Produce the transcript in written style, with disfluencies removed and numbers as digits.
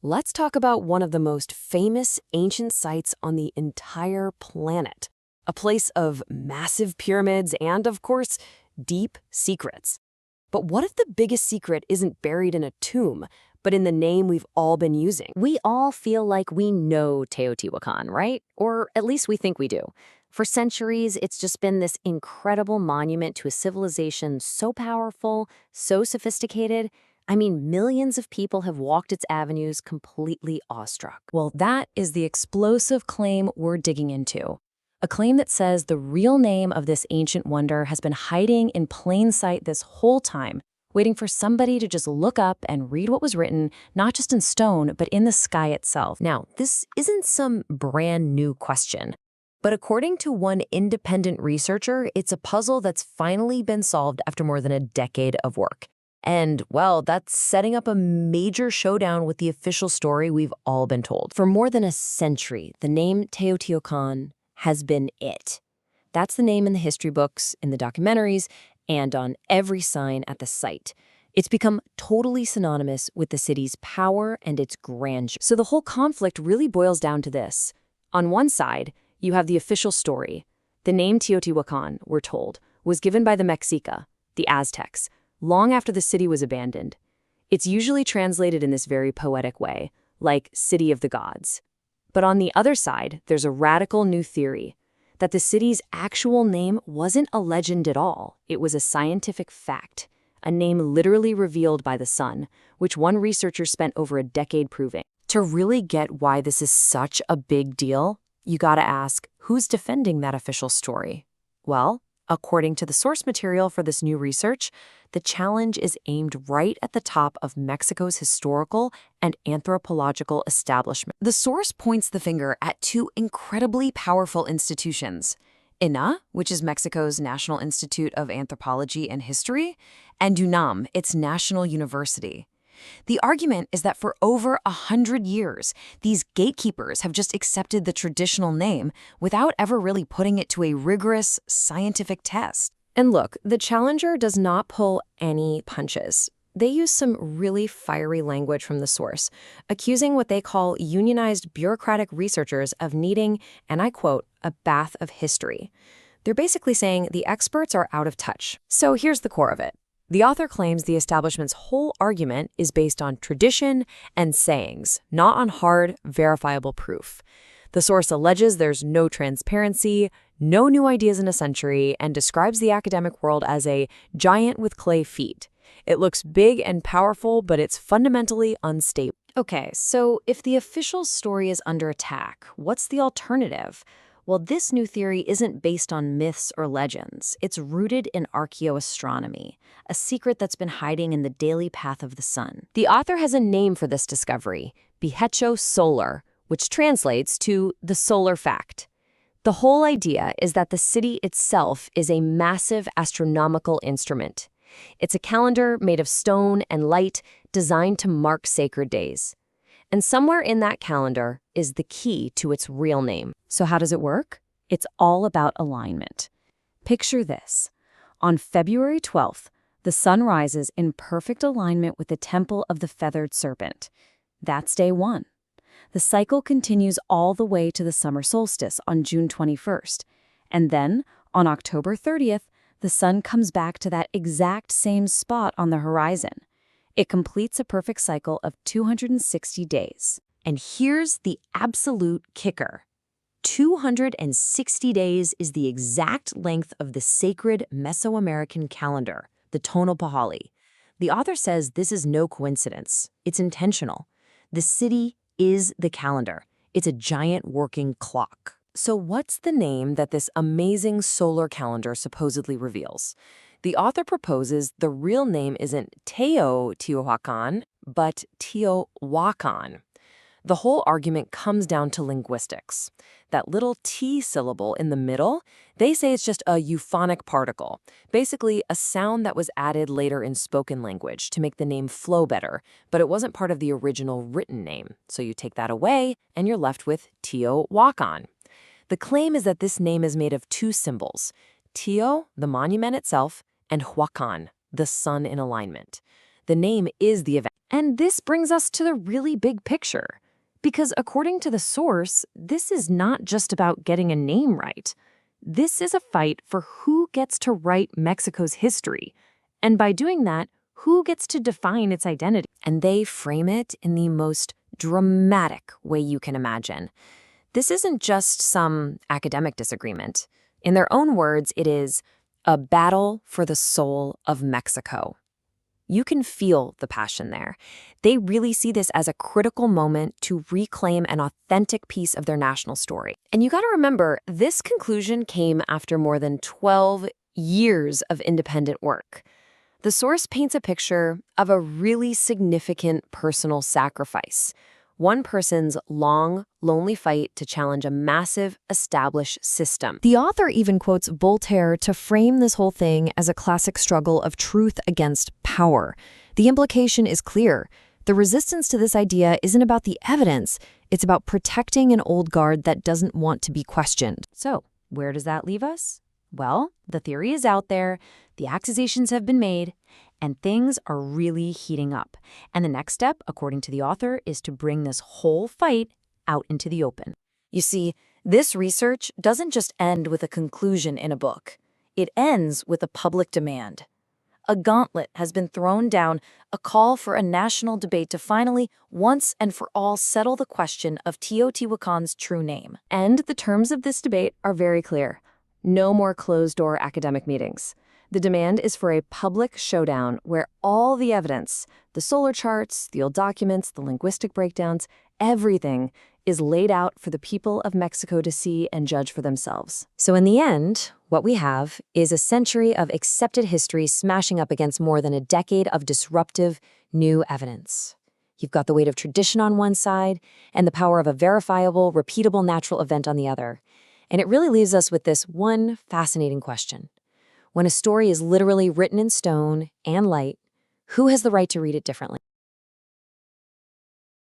let's talk about one of the most famous ancient sites on the entire planet. A place of massive pyramids and, of course, deep secrets. But what if the biggest secret isn't buried in a tomb, but in the name we've all been using? We all feel like we know Teotihuacan, right? Or at least we think we do. For centuries, it's just been this incredible monument to a civilization so powerful, so sophisticated. I mean, millions of people have walked its avenues completely awestruck. Well, that is the explosive claim we're digging into. A claim that says the real name of this ancient wonder has been hiding in plain sight this whole time, waiting for somebody to just look up and read what was written, not just in stone, but in the sky itself. Now, this isn't some brand new question, but according to one independent researcher, it's a puzzle that's finally been solved after more than a decade of work. And, well, that's setting up a major showdown with the official story we've all been told. For more than a century, the name Teotihuacan has been it. That's the name in the history books, in the documentaries, and on every sign at the site. It's become totally synonymous with the city's power and its grandeur. So the whole conflict really boils down to this. On one side, you have the official story. The name Teotihuacan, we're told, was given by the Mexica, the Aztecs, long after the city was abandoned. It's usually translated in this very poetic way, like City of the Gods. But on the other side, there's a radical new theory, that the city's actual name wasn't a legend at all. It was a scientific fact, a name literally revealed by the sun, which one researcher spent over a decade proving. To really get why this is such a big deal, you gotta ask, who's defending that official story? Well, according to the source material for this new research, the challenge is aimed right at the top of Mexico's historical and anthropological establishment. The source points the finger at two incredibly powerful institutions: INA, which is Mexico's National Institute of Anthropology and History, and UNAM, its national university. The argument is that for over 100 years, these gatekeepers have just accepted the traditional name without ever really putting it to a rigorous scientific test. And look, the challenger does not pull any punches. They use some really fiery language from the source, accusing what they call unionized bureaucratic researchers of needing, and I quote, a bath of history. They're basically saying the experts are out of touch. So here's the core of it. The author claims the establishment's whole argument is based on tradition and sayings, not on hard, verifiable proof. The source alleges there's no transparency, no new ideas in a century, and describes the academic world as a giant with clay feet. It looks big and powerful, but it's fundamentally unstable. Okay, so if the official story is under attack, what's the alternative? Well, this new theory isn't based on myths or legends. It's rooted in archaeoastronomy, a secret that's been hiding in the daily path of the sun. The author has a name for this discovery, Bihecho Solar, which translates to the solar fact. The whole idea is that the city itself is a massive astronomical instrument. It's a calendar made of stone and light designed to mark sacred days. And somewhere in that calendar is the key to its real name. So how does it work? It's all about alignment. Picture this. On February 12th, the sun rises in perfect alignment with the temple of the feathered serpent. That's day one. The cycle continues all the way to the summer solstice on June 21st. And then, on October 30th, the sun comes back to that exact same spot on the horizon. It completes a perfect cycle of 260 days. And here's the absolute kicker. 260 days is the exact length of the sacred Mesoamerican calendar, the Tonopahali. The author says this is no coincidence. It's intentional. The city is the calendar. It's a giant working clock. So what's the name that this amazing solar calendar supposedly reveals? The author proposes the real name isn't Teotihuacan, but Teotihuacan. The whole argument comes down to linguistics. That little T syllable in the middle, they say it's just a euphonic particle, basically a sound that was added later in spoken language to make the name flow better, but it wasn't part of the original written name. So you take that away, and you're left with Teotihuacan. The claim is that this name is made of two symbols, Teo, the monument itself, and Huacan, the sun in alignment. The name is the event. And this brings us to the really big picture. Because according to the source, this is not just about getting a name right. This is a fight for who gets to write Mexico's history. And by doing that, who gets to define its identity? And they frame it in the most dramatic way you can imagine. This isn't just some academic disagreement. In their own words, it is a battle for the soul of Mexico. You can feel the passion there. They really see this as a critical moment to reclaim an authentic piece of their national story. And you got to remember, this conclusion came after more than 12 years of independent work. The source paints a picture of a really significant personal sacrifice. One person's long, lonely fight to challenge a massive, established system. The author even quotes Voltaire to frame this whole thing as a classic struggle of truth against power. The implication is clear. The resistance to this idea isn't about the evidence, it's about protecting an old guard that doesn't want to be questioned. So, where does that leave us? Well, the theory is out there, the accusations have been made, and things are really heating up. And the next step, according to the author, is to bring this whole fight out into the open. You see, this research doesn't just end with a conclusion in a book. It ends with a public demand. A gauntlet has been thrown down, a call for a national debate to finally, once and for all, settle the question of Teotihuacan's true name. And the terms of this debate are very clear. No more closed-door academic meetings. The demand is for a public showdown where all the evidence, the solar charts, the old documents, the linguistic breakdowns, everything is laid out for the people of Mexico to see and judge for themselves. So in the end, what we have is a century of accepted history smashing up against more than a decade of disruptive new evidence. You've got the weight of tradition on one side and the power of a verifiable, repeatable natural event on the other. And it really leaves us with this one fascinating question. When a story is literally written in stone and light, who has the right to read it differently?